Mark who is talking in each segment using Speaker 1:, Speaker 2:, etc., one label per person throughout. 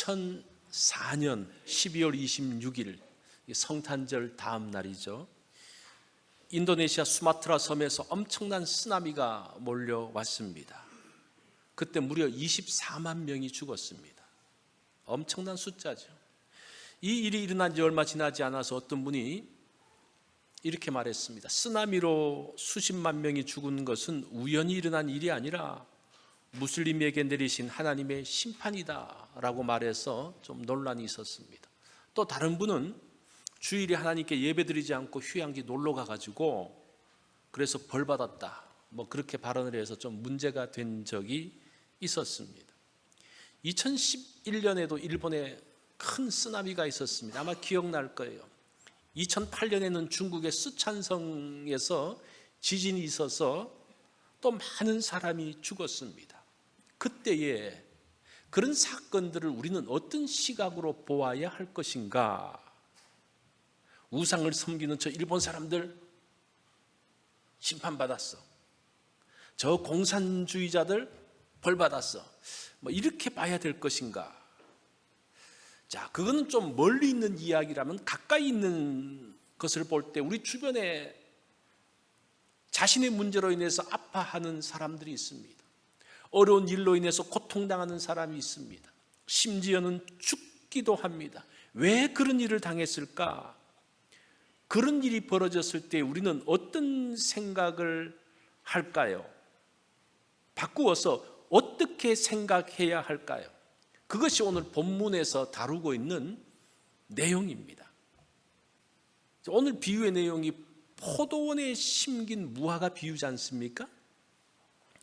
Speaker 1: 2004년 12월 26일 성탄절 다음 날이죠. 인도네시아 수마트라 섬에서 엄청난 쓰나미가 몰려왔습니다. 그때 무려 24만 명이 죽었습니다. 엄청난 숫자죠. 이 일이 일어난 지 얼마 지나지 않아서 어떤 분이 이렇게 말했습니다. 쓰나미로 수십만 명이 죽은 것은 우연히 일어난 일이 아니라 무슬림에게 내리신 하나님의 심판이다 라고 말해서 좀 논란이 있었습니다. 또 다른 분은 주일에 하나님께 예배드리지 않고 휴양지 놀러 가가지고 그래서 벌 받았다 그렇게 발언을 해서 좀 문제가 된 적이 있었습니다. 2011년에도 일본에 큰 쓰나미가 있었습니다. 아마 기억날 거예요. 2008년에는 중국의 쓰촨성에서 지진이 있어서 또 많은 사람이 죽었습니다. 그때에 그런 사건들을 우리는 어떤 시각으로 보아야 할 것인가? 우상을 섬기는 저 일본 사람들 심판받았어. 저 공산주의자들 벌받았어. 이렇게 봐야 될 것인가? 자, 그거는 좀 멀리 있는 이야기라면 가까이 있는 것을 볼 때 우리 주변에 자신의 문제로 인해서 아파하는 사람들이 있습니다. 어려운 일로 인해서 고통당하는 사람이 있습니다. 심지어는 죽기도 합니다. 왜 그런 일을 당했을까? 그런 일이 벌어졌을 때 우리는 어떤 생각을 할까요? 바꾸어서 어떻게 생각해야 할까요? 그것이 오늘 본문에서 다루고 있는 내용입니다. 오늘 비유의 내용이 포도원에 심긴 무화과 비유지 않습니까?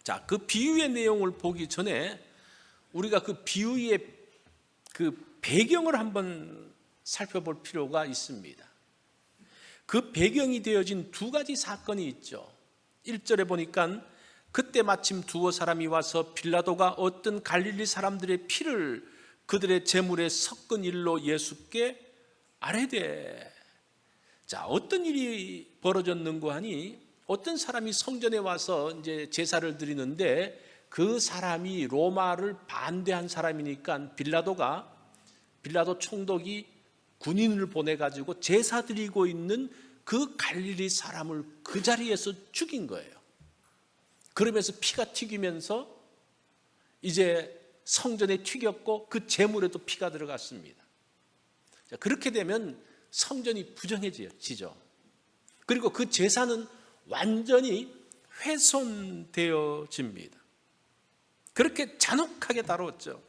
Speaker 1: 자, 그 비유의 내용을 보기 전에 우리가 그 비유의 그 배경을 한번 살펴볼 필요가 있습니다. 그 배경이 되어진 두 가지 사건이 있죠. 1절에 보니까 그때 마침 두어 사람이 와서 빌라도가 어떤 갈릴리 사람들의 피를 그들의 제물에 섞은 일로 예수께 아뢰되. 자, 어떤 일이 벌어졌는고 하니 어떤 사람이 성전에 와서 이제 제사를 드리는데 그 사람이 로마를 반대한 사람이니까 빌라도 총독이 군인을 보내가지고 제사 드리고 있는 그 갈릴리 사람을 그 자리에서 죽인 거예요. 그러면서 피가 튀기면서 이제 성전에 튀겼고 그 제물에도 피가 들어갔습니다. 자, 그렇게 되면 성전이 부정해지죠. 그리고 그 제사는 완전히 훼손되어집니다. 그렇게 잔혹하게 다뤘죠.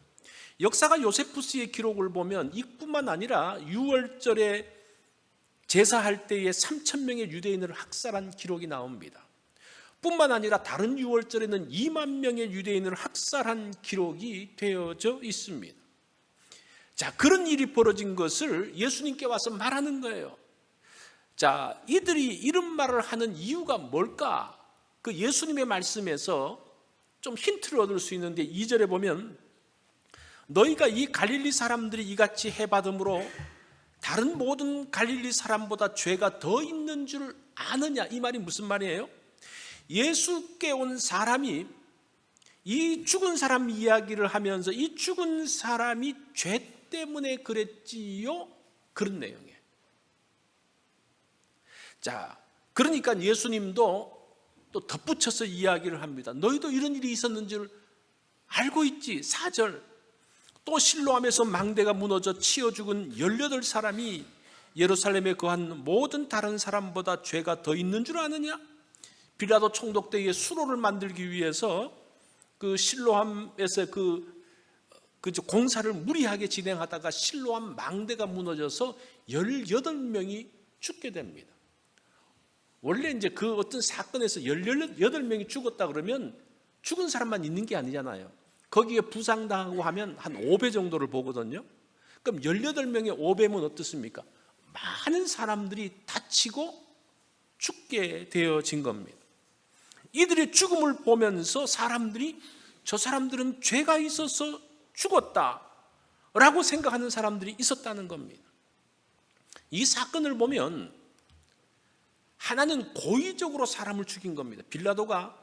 Speaker 1: 역사가 요세푸스의 기록을 보면 이뿐만 아니라 6월절에 제사할 때에 3,000명의 유대인을 학살한 기록이 나옵니다. 뿐만 아니라 다른 6월절에는 2만 명의 유대인을 학살한 기록이 되어져 있습니다. 자, 그런 일이 벌어진 것을 예수님께 와서 말하는 거예요. 자, 이들이 이런 말을 하는 이유가 뭘까? 그 예수님의 말씀에서 좀 힌트를 얻을 수 있는데 2절에 보면 너희가 이 갈릴리 사람들이 이같이 해받음으로 다른 모든 갈릴리 사람보다 죄가 더 있는 줄 아느냐? 이 말이 무슨 말이에요? 예수께 온 사람이 이 죽은 사람 이야기를 하면서 이 죽은 사람이 죄 때문에 그랬지요? 그런 내용이에요. 자, 그러니까 예수님도 또 덧붙여서 이야기를 합니다. 너희도 이런 일이 있었는 줄 알고 있지? 4절 또 실로암에서 망대가 무너져 치여 죽은 18사람이 예루살렘에 거한 모든 다른 사람보다 죄가 더 있는 줄 아느냐? 빌라도 총독 때에 수로를 만들기 위해서 그 실로암에서 그 공사를 무리하게 진행하다가 실로암 망대가 무너져서 18명이 죽게 됩니다. 원래 이제 그 어떤 사건에서 18명이 죽었다 그러면 죽은 사람만 있는 게 아니잖아요. 거기에 부상당하고 하면 한 5배 정도를 보거든요. 그럼 18명의 5배면 어떻습니까? 많은 사람들이 다치고 죽게 되어진 겁니다. 이들의 죽음을 보면서 사람들이 저 사람들은 죄가 있어서 죽었다라고 생각하는 사람들이 있었다는 겁니다. 이 사건을 보면 하나는 고의적으로 사람을 죽인 겁니다. 빌라도가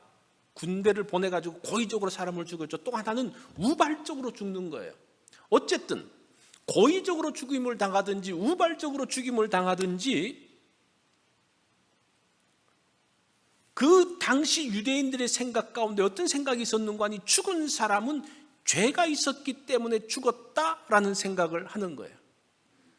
Speaker 1: 군대를 보내가지고 고의적으로 사람을 죽였죠. 또 하나는 우발적으로 죽는 거예요. 어쨌든 고의적으로 죽임을 당하든지 우발적으로 죽임을 당하든지 그 당시 유대인들의 생각 가운데 어떤 생각이 있었는가 하니 죽은 사람은 죄가 있었기 때문에 죽었다라는 생각을 하는 거예요.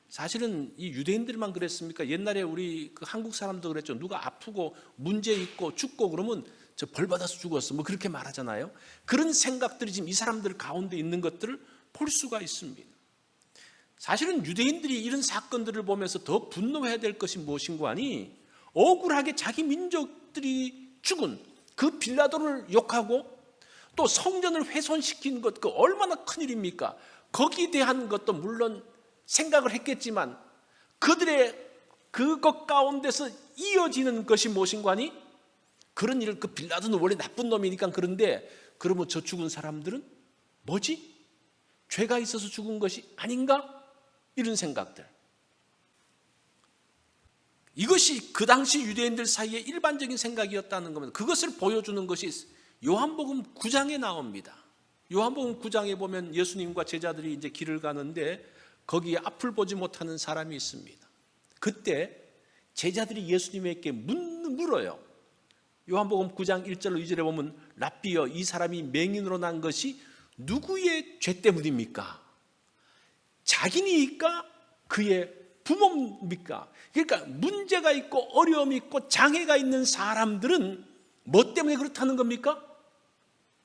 Speaker 1: 사실은 이 유대인들만 그랬습니까? 옛날에 우리 그 한국 사람도 그랬죠. 누가 아프고 문제 있고 죽고 그러면 저 벌 받아서 죽었어 뭐 그렇게 말하잖아요. 그런 생각들이 지금 이 사람들 가운데 있는 것들을 볼 수가 있습니다. 사실은 유대인들이 이런 사건들을 보면서 더 분노해야 될 것이 무엇인가 하니 억울하게 자기 민족들이 죽은 그 빌라도를 욕하고 또 성전을 훼손시킨 것, 그 얼마나 큰일입니까? 거기에 대한 것도 물론 생각을 했겠지만 그들의 그것 가운데서 이어지는 것이 무엇인가 하니 그런 일을 그 빌라도는 원래 나쁜 놈이니까 그런데 그러면 저 죽은 사람들은 뭐지? 죄가 있어서 죽은 것이 아닌가? 이런 생각들. 이것이 그 당시 유대인들 사이에 일반적인 생각이었다는 겁니다. 그것을 보여주는 것이 요한복음 9장에 나옵니다. 요한복음 9장에 보면 예수님과 제자들이 이제 길을 가는데 거기에 앞을 보지 못하는 사람이 있습니다. 그때 제자들이 예수님에게 물어요. 요한복음 9장 1절 2절에 보면 랍비여 이 사람이 맹인으로 난 것이 누구의 죄 때문입니까? 자기니까 그의 부모입니까? 그러니까 문제가 있고 어려움이 있고 장애가 있는 사람들은 뭐 때문에 그렇다는 겁니까?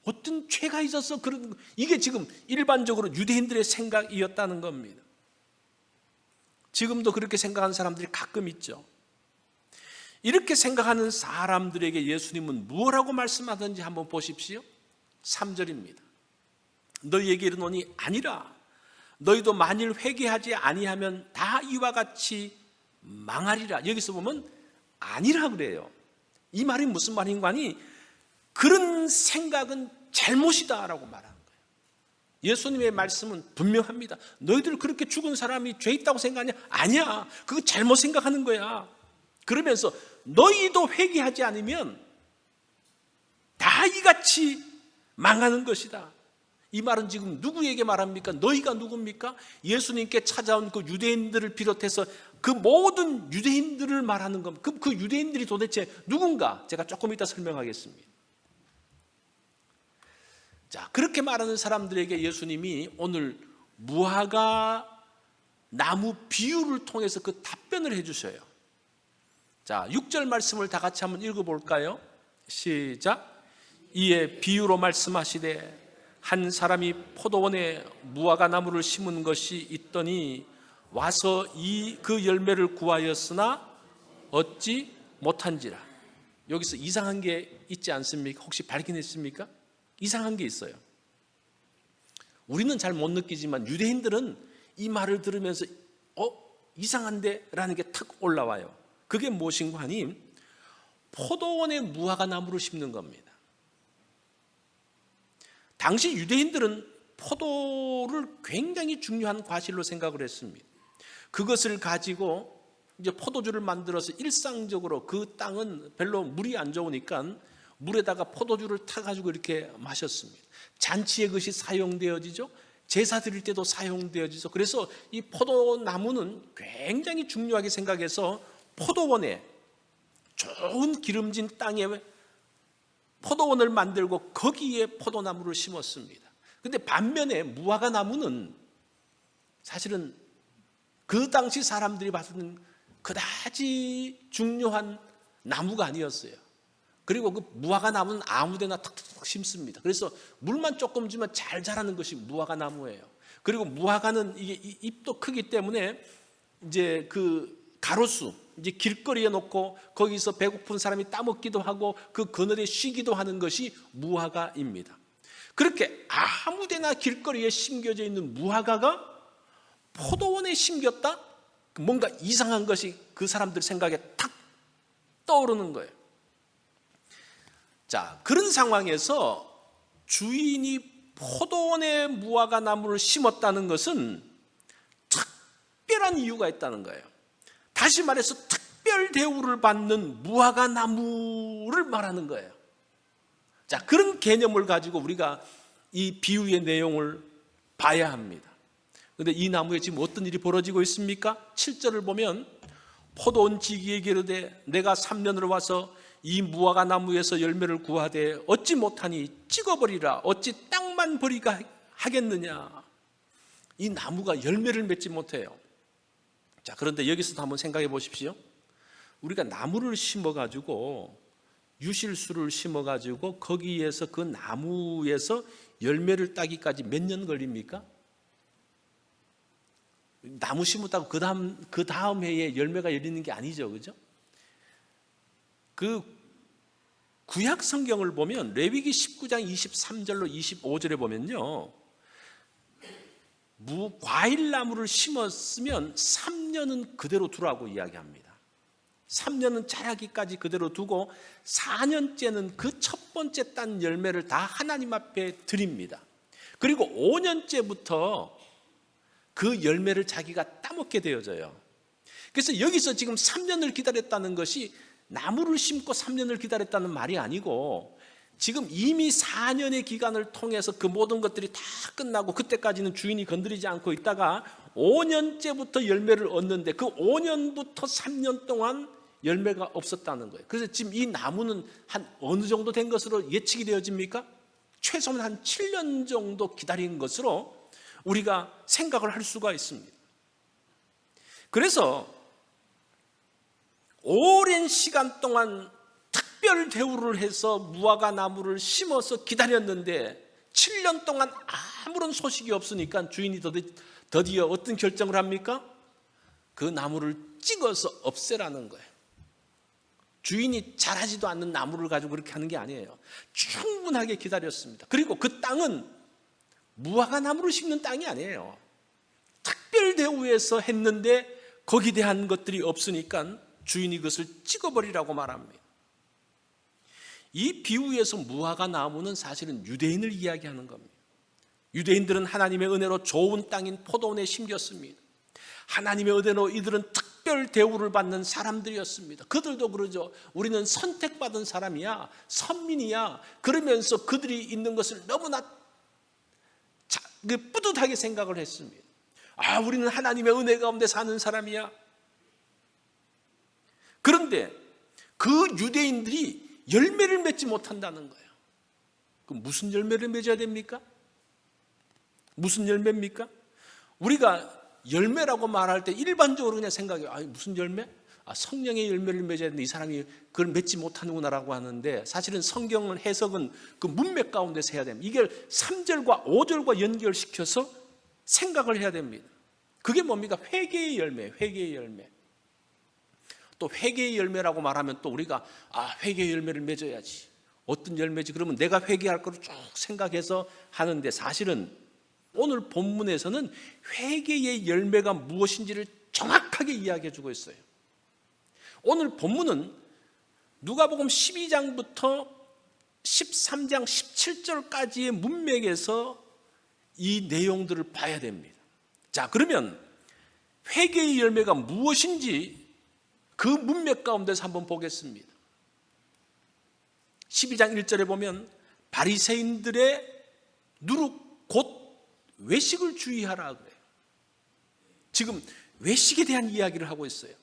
Speaker 1: 어떤 죄가 있어서 그런, 이게 지금 일반적으로 유대인들의 생각이었다는 겁니다. 지금도 그렇게 생각하는 사람들이 가끔 있죠. 이렇게 생각하는 사람들에게 예수님은 무엇라고 말씀하든지 한번 보십시오. 3절입니다. 너희에게 이르노니 아니라 너희도 만일 회개하지 아니하면 다 이와 같이 망하리라. 여기서 보면 아니라 그래요. 이 말이 무슨 말인가 하니 그런 생각은 잘못이다라고 말하는 거예요. 예수님의 말씀은 분명합니다. 너희들 그렇게 죽은 사람이 죄 있다고 생각하냐? 아니야. 그거 잘못 생각하는 거야. 그러면서 너희도 회개하지 않으면 다 이같이 망하는 것이다. 이 말은 지금 누구에게 말합니까? 너희가 누굽니까? 예수님께 찾아온 그 유대인들을 비롯해서 그 모든 유대인들을 말하는 겁니다. 그 유대인들이 도대체 누군가? 제가 조금 이따 설명하겠습니다. 자, 그렇게 말하는 사람들에게 예수님이 오늘 무화과 나무 비유를 통해서 그 답변을 해주셔요. 자, 6절 말씀을 다 같이 한번 읽어볼까요? 시작. 이에 비유로 말씀하시되 한 사람이 포도원에 무화과 나무를 심은 것이 있더니 와서 그 열매를 구하였으나 얻지 못한지라. 여기서 이상한 게 있지 않습니까? 혹시 발견했습니까? 이상한 게 있어요. 우리는 잘 못 느끼지만 유대인들은 이 말을 들으면서 이상한데? 라는 게 탁 올라와요. 그게 무엇인가 하니 포도원에 무화과 나무를 심는 겁니다. 당시 유대인들은 포도를 굉장히 중요한 과실로 생각을 했습니다. 그것을 가지고 이제 포도주를 만들어서 일상적으로 그 땅은 별로 물이 안 좋으니까 물에다가 포도주를 타가지고 이렇게 마셨습니다. 잔치에 그것이 사용되어지죠. 제사 드릴 때도 사용되어지죠. 그래서 이 포도나무는 굉장히 중요하게 생각해서 포도원에 좋은 기름진 땅에 포도원을 만들고 거기에 포도나무를 심었습니다. 그런데 반면에 무화과 나무는 사실은 그 당시 사람들이 봤을 때 그다지 중요한 나무가 아니었어요. 그리고 그 무화과 나무는 아무데나 탁탁 심습니다. 그래서 물만 조금 주면 잘 자라는 것이 무화과 나무예요. 그리고 무화과는 이게 잎도 크기 때문에 이제 그 가로수, 이제 길거리에 놓고 거기서 배고픈 사람이 따먹기도 하고 그 그늘에 쉬기도 하는 것이 무화과입니다. 그렇게 아무데나 길거리에 심겨져 있는 무화과가 포도원에 심겼다? 뭔가 이상한 것이 그 사람들 생각에 탁 떠오르는 거예요. 자, 그런 상황에서 주인이 포도원에 무화과 나무를 심었다는 것은 특별한 이유가 있다는 거예요. 다시 말해서 특별 대우를 받는 무화과 나무를 말하는 거예요. 자, 그런 개념을 가지고 우리가 이 비유의 내용을 봐야 합니다. 그런데 이 나무에 지금 어떤 일이 벌어지고 있습니까? 7절을 보면 포도원 지기에 이르되 내가 3년으로 와서 이 무화과 나무에서 열매를 구하되 얻지 못하니 찍어버리라. 어찌 땅만 버리가 하겠느냐. 이 나무가 열매를 맺지 못해요. 자, 그런데 여기서도 한번 생각해 보십시오. 우리가 나무를 심어가지고 유실수를 심어가지고 거기에서 그 나무에서 열매를 따기까지 몇 년 걸립니까? 나무 심었다고 그 다음 해에 열매가 열리는 게 아니죠, 그죠? 그 구약 성경을 보면 레위기 19장 23절로 25절에 보면요, 과일나무를 심었으면 3년은 그대로 두라고 이야기합니다. 3년은 자라기까지 그대로 두고 4년째는 그 첫 번째 딴 열매를 다 하나님 앞에 드립니다. 그리고 5년째부터 그 열매를 자기가 따먹게 되어져요. 그래서 여기서 지금 3년을 기다렸다는 것이 나무를 심고 3년을 기다렸다는 말이 아니고 지금 이미 4년의 기간을 통해서 그 모든 것들이 다 끝나고 그때까지는 주인이 건드리지 않고 있다가 5년째부터 열매를 얻는데 그 5년부터 3년 동안 열매가 없었다는 거예요. 그래서 지금 이 나무는 한 어느 정도 된 것으로 예측이 되어집니까? 최소한 한 7년 정도 기다린 것으로 우리가 생각을 할 수가 있습니다. 그래서 오랜 시간 동안 특별 대우를 해서 무화과 나무를 심어서 기다렸는데 7년 동안 아무런 소식이 없으니까 주인이 드디어 어떤 결정을 합니까? 그 나무를 찍어서 없애라는 거예요. 주인이 자라지도 않는 나무를 가지고 그렇게 하는 게 아니에요. 충분하게 기다렸습니다. 그리고 그 땅은 무화과 나무를 심는 땅이 아니에요. 특별 대우해서 했는데 거기에 대한 것들이 없으니까 주인이 그것을 찍어버리라고 말합니다. 이 비유에서 무화과 나무는 사실은 유대인을 이야기하는 겁니다. 유대인들은 하나님의 은혜로 좋은 땅인 포도원에 심겼습니다. 하나님의 은혜로 이들은 특별 대우를 받는 사람들이었습니다. 그들도 그러죠. 우리는 선택받은 사람이야, 선민이야. 그러면서 그들이 있는 것을 너무나 뿌듯하게 생각을 했습니다. 우리는 하나님의 은혜 가운데 사는 사람이야. 그런데 그 유대인들이 열매를 맺지 못한다는 거예요. 그럼 무슨 열매를 맺어야 됩니까? 무슨 열매입니까? 우리가 열매라고 말할 때 일반적으로 그냥 생각해요. 무슨 열매? 성령의 열매를 맺어야 되는데 이 사람이 그걸 맺지 못하는구나라고 하는데 사실은 성경은 해석은 그 문맥 가운데서 해야 됩니다. 이걸 3절과 5절과 연결시켜서 생각을 해야 됩니다. 그게 뭡니까? 회개의 열매, 회개의 열매. 또 회개의 열매라고 말하면 또 우리가 회개의 열매를 맺어야지. 어떤 열매지? 그러면 내가 회개할 거를 쭉 생각해서 하는데 사실은 오늘 본문에서는 회개의 열매가 무엇인지를 정확하게 이야기해 주고 있어요. 오늘 본문은 누가복음 12장부터 13장 17절까지의 문맥에서 이 내용들을 봐야 됩니다. 자, 그러면 회개의 열매가 무엇인지 그 문맥 가운데서 한번 보겠습니다. 12장 1절에 보면 바리새인들의 누룩 곧 외식을 주의하라 그래요. 지금 외식에 대한 이야기를 하고 있어요.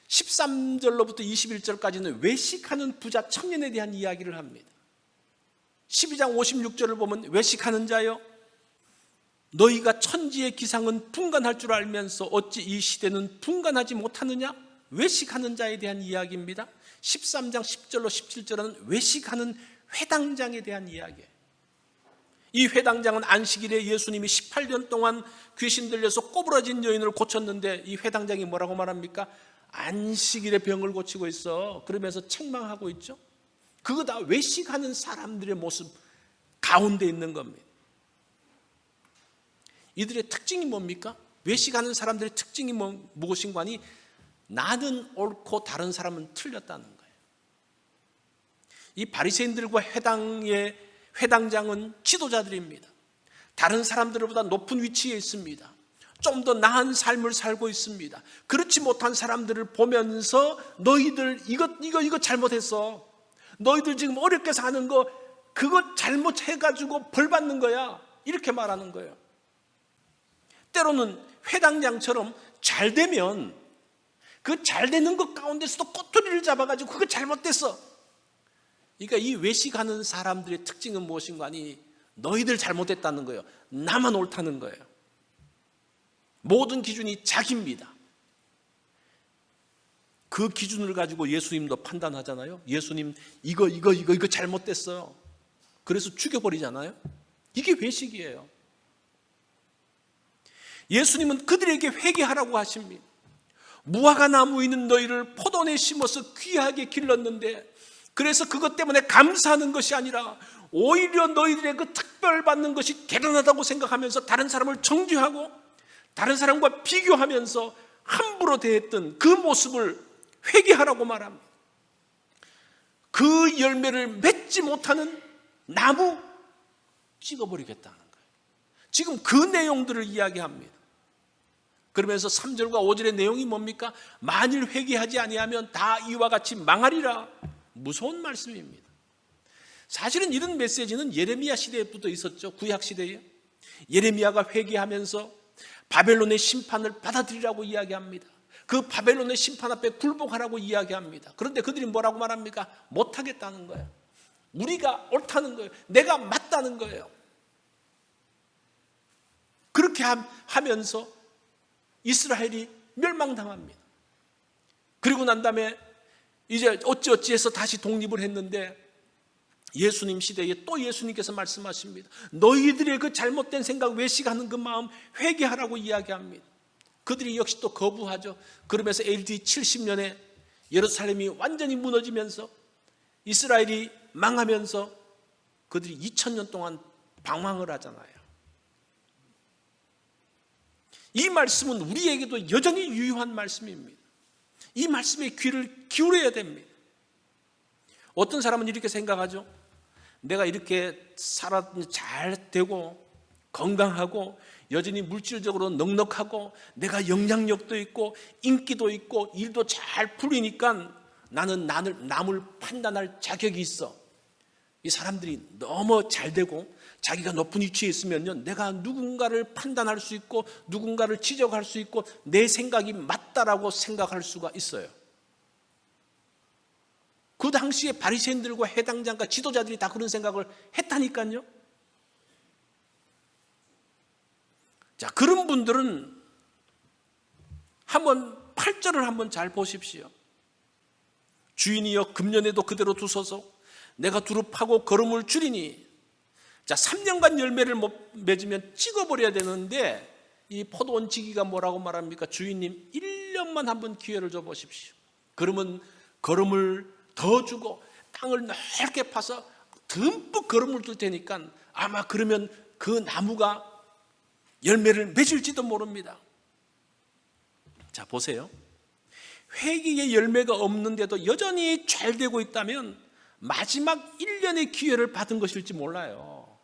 Speaker 1: 13절로부터 21절까지는 외식하는 부자 청년에 대한 이야기를 합니다. 12장 56절을 보면 외식하는 자여 너희가 천지의 기상은 분간할 줄 알면서 어찌 이 시대는 분간하지 못하느냐? 외식하는 자에 대한 이야기입니다. 13장 10절로 17절은 외식하는 회당장에 대한 이야기예요. 이 회당장은 안식일에 예수님이 18년 동안 귀신 들려서 꼬부라진 여인을 고쳤는데 이 회당장이 뭐라고 말합니까? 안식일에 병을 고치고 있어. 그러면서 책망하고 있죠. 그거 다 외식하는 사람들의 모습 가운데 있는 겁니다. 이들의 특징이 뭡니까? 외식하는 사람들의 특징이 무엇인가 하니 나는 옳고 다른 사람은 틀렸다는 거예요. 이 바리새인들과 회당장은 지도자들입니다. 다른 사람들보다 높은 위치에 있습니다. 좀 더 나은 삶을 살고 있습니다. 그렇지 못한 사람들을 보면서 너희들 이거 잘못했어. 너희들 지금 어렵게 사는 거 그거 잘못해가지고 벌 받는 거야. 이렇게 말하는 거예요. 때로는 회당장처럼 잘 되면 그 잘 되는 것 가운데서도 꼬투리를 잡아가지고 그거 잘못됐어. 그러니까 이 외식하는 사람들의 특징은 무엇인가 하니 너희들 잘못됐다는 거예요. 나만 옳다는 거예요. 모든 기준이 자기입니다. 그 기준을 가지고 예수님도 판단하잖아요. 예수님 이거 잘못됐어요. 그래서 죽여버리잖아요. 이게 외식이에요. 예수님은 그들에게 회개하라고 하십니다. 무화과 나무 있는 너희를 포도원에 심어서 귀하게 길렀는데 그래서 그것 때문에 감사하는 것이 아니라 오히려 너희들의 그 특별받는 것이 대단하다고 생각하면서 다른 사람을 정죄하고 다른 사람과 비교하면서 함부로 대했던 그 모습을 회개하라고 말합니다. 그 열매를 맺지 못하는 나무 찍어버리겠다는 거예요. 지금 그 내용들을 이야기합니다. 그러면서 3절과 5절의 내용이 뭡니까? 만일 회개하지 아니하면 다 이와 같이 망하리라. 무서운 말씀입니다. 사실은 이런 메시지는 예레미야 시대부터 있었죠. 구약 시대에 예레미야가 회개하면서 바벨론의 심판을 받아들이라고 이야기합니다. 그 바벨론의 심판 앞에 굴복하라고 이야기합니다. 그런데 그들이 뭐라고 말합니까? 못하겠다는 거예요. 우리가 옳다는 거예요. 내가 맞다는 거예요. 그렇게 하면서 이스라엘이 멸망당합니다. 그리고 난 다음에 이제 어찌어찌해서 다시 독립을 했는데 예수님 시대에 또 예수님께서 말씀하십니다. 너희들의 그 잘못된 생각, 외식하는 그 마음 회개하라고 이야기합니다. 그들이 역시 또 거부하죠. 그러면서 AD 70년에 예루살렘이 완전히 무너지면서 이스라엘이 망하면서 그들이 2000년 동안 방황을 하잖아요. 이 말씀은 우리에게도 여전히 유효한 말씀입니다. 이 말씀에 귀를 기울여야 됩니다. 어떤 사람은 이렇게 생각하죠. 내가 이렇게 잘 되고 건강하고 여전히 물질적으로 넉넉하고 내가 영향력도 있고 인기도 있고 일도 잘 풀리니까 나는 남을 판단할 자격이 있어. 이 사람들이 너무 잘 되고 자기가 높은 위치에 있으면요, 내가 누군가를 판단할 수 있고 누군가를 지적할 수 있고 내 생각이 맞다라고 생각할 수가 있어요. 그 당시에 바리새인들과 해당장과 지도자들이 다 그런 생각을 했다니까요. 자, 그런 분들은 한번 8절을 한번 잘 보십시오. 주인이여 금년에도 그대로 두소서. 내가 두릅하고 거름을 줄이니. 자, 3년간 열매를 못 맺으면 찍어버려야 되는데 이 포도원 지기가 뭐라고 말합니까? 주인님 1년만 한번 기회를 줘 보십시오. 그러면 거름을 더 주고 땅을 넓게 파서 듬뿍 거름을 둘 테니까 아마 그러면 그 나무가 열매를 맺을지도 모릅니다. 자, 보세요. 회개의 열매가 없는데도 여전히 잘 되고 있다면 마지막 1년의 기회를 받은 것일지 몰라요.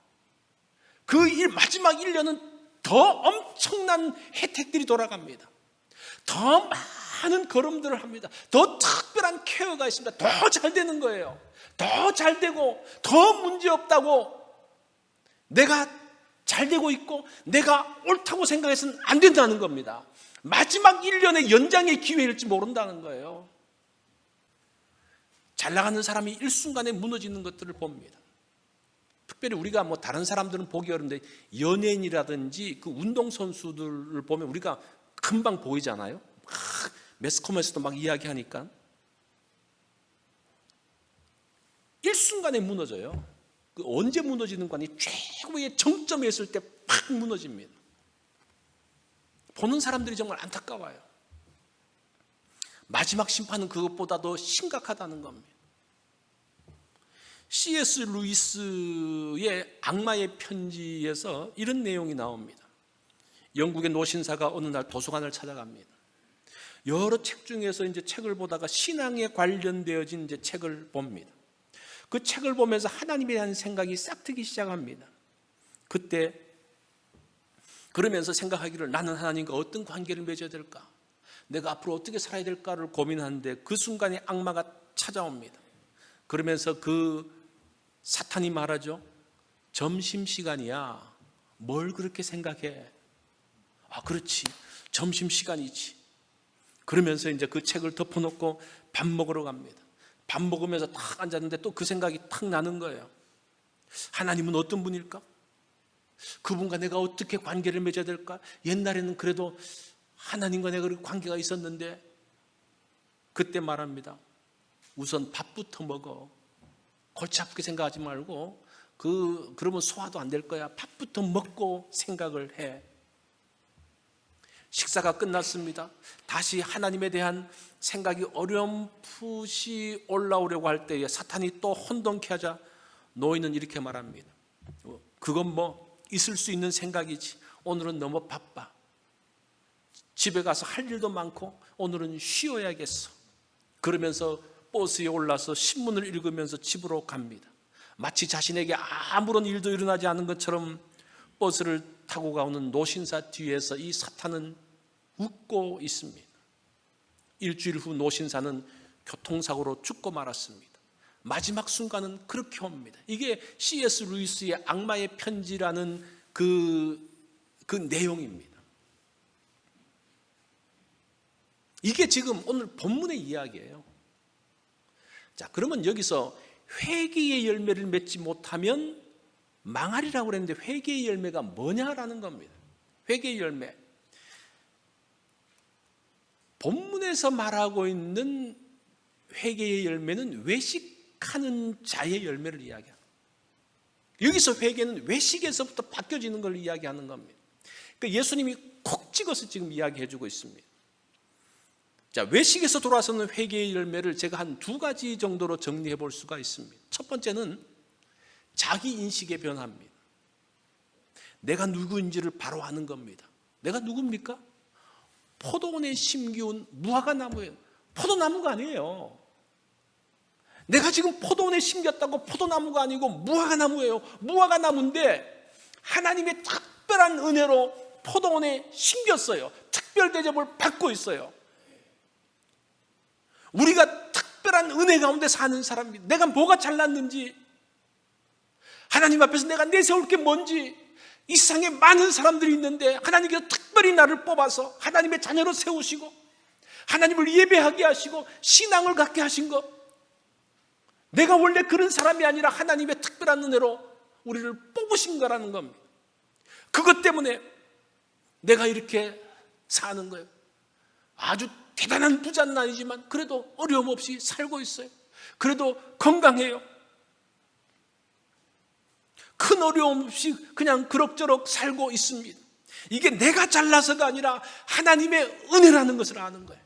Speaker 1: 그 마지막 1년은 더 엄청난 혜택들이 돌아갑니다. 더 많은 걸음들을 합니다. 더 특별한 케어가 있습니다. 더 잘 되는 거예요. 더 잘 되고 더 문제없다고 내가 잘 되고 있고 내가 옳다고 생각해서는 안 된다는 겁니다. 마지막 1년의 연장의 기회일지 모른다는 거예요. 잘 나가는 사람이 일순간에 무너지는 것들을 봅니다. 특별히 우리가 다른 사람들은 보기 어려운데 연예인이라든지 그 운동선수들을 보면 우리가 금방 보이잖아요. 매스컴에서도 막 이야기하니까 일순간에 무너져요. 그 언제 무너지는 거 아니? 최고의 정점에 있을 때 팍 무너집니다. 보는 사람들이 정말 안타까워요. 마지막 심판은 그것보다 더 심각하다는 겁니다. C.S. 루이스의 악마의 편지에서 이런 내용이 나옵니다. 영국의 노신사가 어느 날 도서관을 찾아갑니다. 여러 책 중에서 이제 책을 보다가 신앙에 관련되어진 이제 책을 봅니다. 그 책을 보면서 하나님에 대한 생각이 싹 트기 시작합니다. 그때 그러면서 생각하기를 나는 하나님과 어떤 관계를 맺어야 될까? 내가 앞으로 어떻게 살아야 될까를 고민하는데 그 순간에 악마가 찾아옵니다. 그러면서 그 사탄이 말하죠. 점심시간이야. 뭘 그렇게 생각해? 그렇지. 점심시간이지. 그러면서 이제 그 책을 덮어놓고 밥 먹으러 갑니다. 밥 먹으면서 탁 앉았는데 또 그 생각이 탁 나는 거예요. 하나님은 어떤 분일까? 그분과 내가 어떻게 관계를 맺어야 될까? 옛날에는 그래도 하나님과 내가 그렇게 관계가 있었는데, 그때 말합니다. 우선 밥부터 먹어. 골치 아프게 생각하지 말고, 그러면 소화도 안 될 거야. 밥부터 먹고 생각을 해. 식사가 끝났습니다. 다시 하나님에 대한 생각이 어렴풋이 올라오려고 할 때에 사탄이 또 혼돈케 하자 노인은 이렇게 말합니다. 그건 뭐 있을 수 있는 생각이지. 오늘은 너무 바빠. 집에 가서 할 일도 많고 오늘은 쉬어야겠어. 그러면서 버스에 올라서 신문을 읽으면서 집으로 갑니다. 마치 자신에게 아무런 일도 일어나지 않은 것처럼 버스를 타고 가오는 노신사 뒤에서 이 사탄은 웃고 있습니다. 일주일 후 노신사는 교통사고로 죽고 말았습니다. 마지막 순간은 그렇게 옵니다. 이게 C.S. 루이스의 악마의 편지라는 그 내용입니다. 이게 지금 오늘 본문의 이야기예요. 자, 그러면 여기서 회개의 열매를 맺지 못하면 망하리라고 그랬는데 회개의 열매가 뭐냐라는 겁니다. 회개의 열매. 본문에서 말하고 있는 회개의 열매는 외식하는 자의 열매를 이야기합니다. 여기서 회개는 외식에서부터 바뀌어지는 걸 이야기하는 겁니다. 그러니까 예수님이 콕 찍어서 지금 이야기해 주고 있습니다. 자, 외식에서 돌아서는 회개의 열매를 제가 한 두 가지 정도로 정리해 볼 수가 있습니다. 첫 번째는 자기 인식의 변화입니다. 내가 누구인지를 바로 아는 겁니다. 내가 누굽니까? 포도원에 심기운 무화과나무예요. 포도나무가 아니에요. 내가 지금 포도원에 심겼다고 포도나무가 아니고 무화과나무예요. 무화과나무인데 하나님의 특별한 은혜로 포도원에 심겼어요. 특별 대접을 받고 있어요. 우리가 특별한 은혜 가운데 사는 사람입니다. 내가 뭐가 잘났는지, 하나님 앞에서 내가 내세울 게 뭔지, 이 세상에 많은 사람들이 있는데 하나님께서 특별히 나를 뽑아서 하나님의 자녀로 세우시고 하나님을 예배하게 하시고 신앙을 갖게 하신 것, 내가 원래 그런 사람이 아니라 하나님의 특별한 은혜로 우리를 뽑으신 거라는 겁니다. 그것 때문에 내가 이렇게 사는 거예요. 아주 대단한 부자는 아니지만 그래도 어려움 없이 살고 있어요. 그래도 건강해요. 큰 어려움 없이 그냥 그럭저럭 살고 있습니다. 이게 내가 잘나서가 아니라 하나님의 은혜라는 것을 아는 거예요.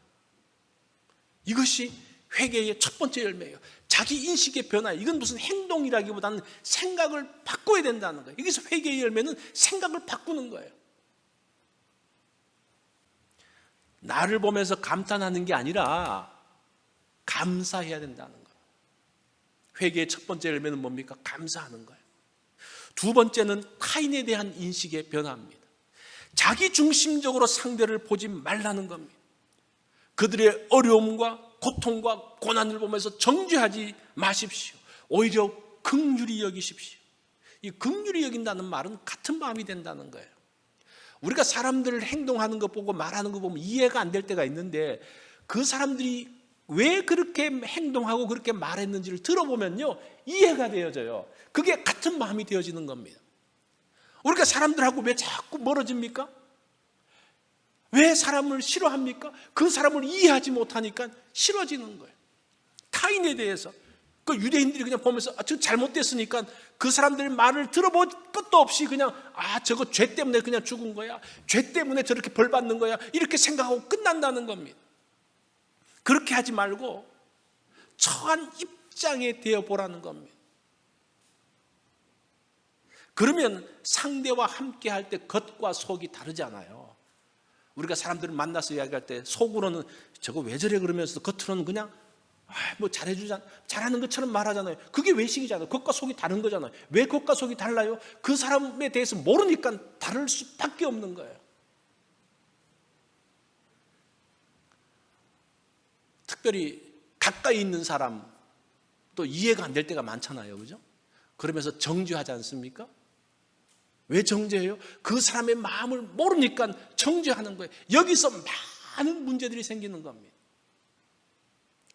Speaker 1: 이것이 회개의 첫 번째 열매예요. 자기 인식의 변화. 이건 무슨 행동이라기보다는 생각을 바꿔야 된다는 거예요. 여기서 회개의 열매는 생각을 바꾸는 거예요. 나를 보면서 감탄하는 게 아니라 감사해야 된다는 거예요. 회개의 첫 번째 열매는 뭡니까? 감사하는 거예요. 두 번째는 타인에 대한 인식의 변화입니다. 자기 중심적으로 상대를 보지 말라는 겁니다. 그들의 어려움과 고통과 고난을 보면서 정죄하지 마십시오. 오히려 긍휼히 여기십시오. 이 긍휼히 여긴다는 말은 같은 마음이 된다는 거예요. 우리가 사람들을 행동하는 것 보고 말하는 것 보면 이해가 안 될 때가 있는데, 그 사람들이 왜 그렇게 행동하고 그렇게 말했는지를 들어보면요, 이해가 되어져요. 그게 같은 마음이 되어지는 겁니다. 우리가 사람들하고 왜 자꾸 멀어집니까? 왜 사람을 싫어합니까? 그 사람을 이해하지 못하니까 싫어지는 거예요. 타인에 대해서. 그 유대인들이 그냥 보면서 저 잘못됐으니까 그 사람들의 말을 들어볼 것도 없이 그냥 저거 죄 때문에 그냥 죽은 거야. 죄 때문에 저렇게 벌 받는 거야. 이렇게 생각하고 끝난다는 겁니다. 그렇게 하지 말고 처한 입장에 되어 보라는 겁니다. 그러면 상대와 함께 할 때 겉과 속이 다르잖아요. 우리가 사람들을 만나서 이야기할 때 속으로는 저거 왜 저래 그러면서 겉으로는 그냥 뭐 잘하는 것처럼 말하잖아요. 그게 외식이잖아요. 겉과 속이 다른 거잖아요. 왜 겉과 속이 달라요? 그 사람에 대해서 모르니까 다를 수밖에 없는 거예요. 특별히 가까이 있는 사람 또 이해가 안 될 때가 많잖아요. 그죠? 그러면서 정죄하지 않습니까? 왜 정죄해요? 그 사람의 마음을 모르니까 정죄하는 거예요. 여기서 많은 문제들이 생기는 겁니다.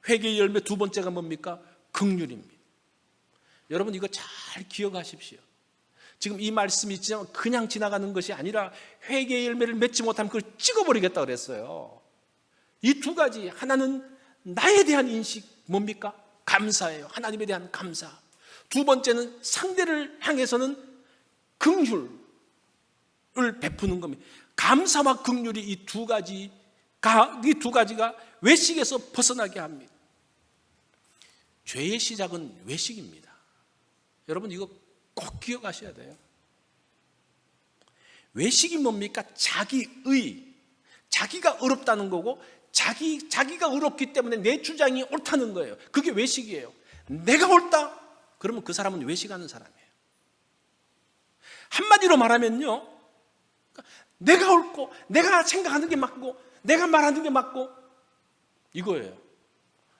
Speaker 1: 회개의 열매 두 번째가 뭡니까? 긍휼입니다. 여러분 이거 잘 기억하십시오. 지금 이 말씀이 그냥 지나가는 것이 아니라 회개의 열매를 맺지 못하면 그걸 찍어버리겠다 그랬어요. 이 두 가지, 하나는 나에 대한 인식, 뭡니까? 감사예요. 하나님에 대한 감사. 두 번째는 상대를 향해서는 긍휼을 베푸는 겁니다. 감사와 긍휼이 이 두 가지가 외식에서 벗어나게 합니다. 죄의 시작은 외식입니다. 여러분 이거 꼭 기억하셔야 돼요. 외식이 뭡니까? 자기가 어렵다는 거고 자기가 어렵기 때문에 내 주장이 옳다는 거예요. 그게 외식이에요. 내가 옳다? 그러면 그 사람은 외식하는 사람이에요. 한마디로 말하면요, 내가 옳고 내가 생각하는 게 맞고 내가 말하는 게 맞고 이거예요.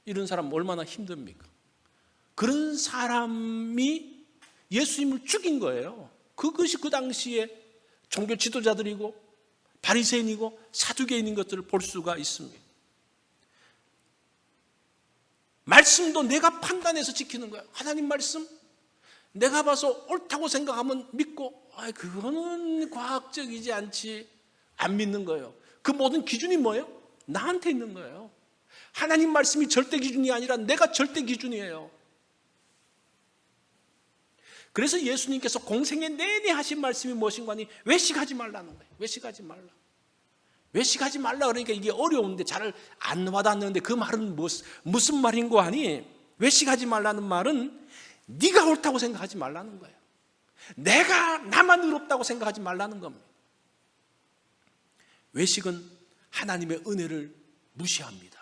Speaker 1: 이런 사람 얼마나 힘듭니까? 그런 사람이 예수님을 죽인 거예요. 그것이 그 당시에 종교 지도자들이고 바리새인이고 사두개인인 것들을 볼 수가 있습니다. 말씀도 내가 판단해서 지키는 거예요. 하나님 말씀 내가 봐서 옳다고 생각하면 믿고 그거는 과학적이지 않지 안 믿는 거예요. 그 모든 기준이 뭐예요? 나한테 있는 거예요. 하나님 말씀이 절대 기준이 아니라 내가 절대 기준이에요. 그래서 예수님께서 공생애 내내 하신 말씀이 무엇인가 하니 외식하지 말라는 거예요. 외식하지 말라. 외식하지 말라 그러니까 이게 어려운데 잘 안 와닿는데 그 말은 무슨 말인고 하니 외식하지 말라는 말은 네가 옳다고 생각하지 말라는 거예요. 내가 나만 의롭다고 생각하지 말라는 겁니다. 외식은 하나님의 은혜를 무시합니다.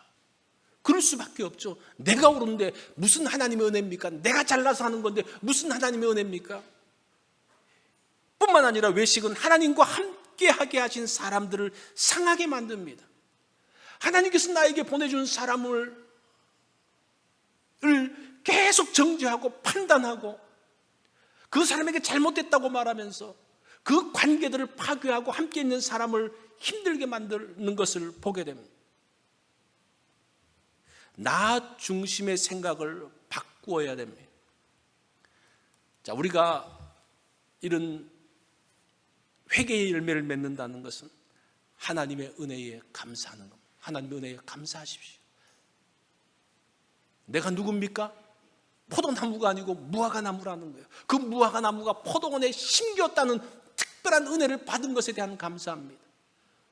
Speaker 1: 그럴 수밖에 없죠. 내가 옳은데 무슨 하나님의 은혜입니까? 내가 잘나서 하는 건데 무슨 하나님의 은혜입니까? 뿐만 아니라 외식은 하나님과 함께하게 하신 사람들을 상하게 만듭니다. 하나님께서 나에게 보내준 사람을 계속 정죄하고 판단하고 그 사람에게 잘못됐다고 말하면서 그 관계들을 파괴하고 함께 있는 사람을 힘들게 만드는 것을 보게 됩니다. 나 중심의 생각을 바꾸어야 됩니다. 자, 우리가 이런 회개의 열매를 맺는다는 것은 하나님의 은혜에 감사하는 겁니다. 하나님의 은혜에 감사하십시오. 내가 누굽니까? 포도나무가 아니고 무화과나무라는 거예요. 그 무화과나무가 포도원에 심겼다는 특별한 은혜를 받은 것에 대한 감사합니다.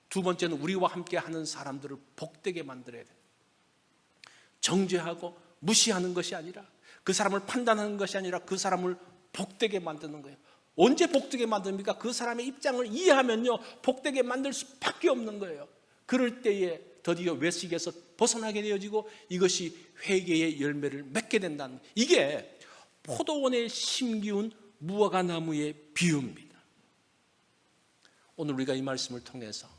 Speaker 1: 두 번째는 우리와 함께 하는 사람들을 복되게 만들어야 돼요. 정죄하고 무시하는 것이 아니라 그 사람을 판단하는 것이 아니라 그 사람을 복되게 만드는 거예요. 언제 복되게 만듭니까? 그 사람의 입장을 이해하면요 복되게 만들 수밖에 없는 거예요. 그럴 때에 드디어 외식에서 벗어나게 되어지고 이것이 회개의 열매를 맺게 된다는, 이게 포도원에 심기운 무화과나무의 비유입니다. 오늘 우리가 이 말씀을 통해서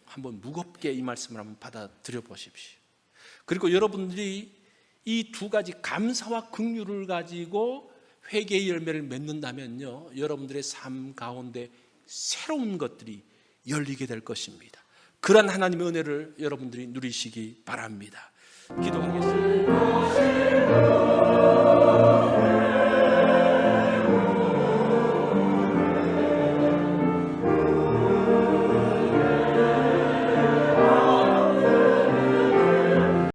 Speaker 1: 한번 무겁게 이 말씀을 한번 받아들여 보십시오. 그리고 여러분들이 이 두 가지 감사와 긍휼을 가지고 회개의 열매를 맺는다면요 여러분들의 삶 가운데 새로운 것들이 열리게 될 것입니다. 그러한 하나님의 은혜를 여러분들이 누리시기 바랍니다. 기도하겠습니다.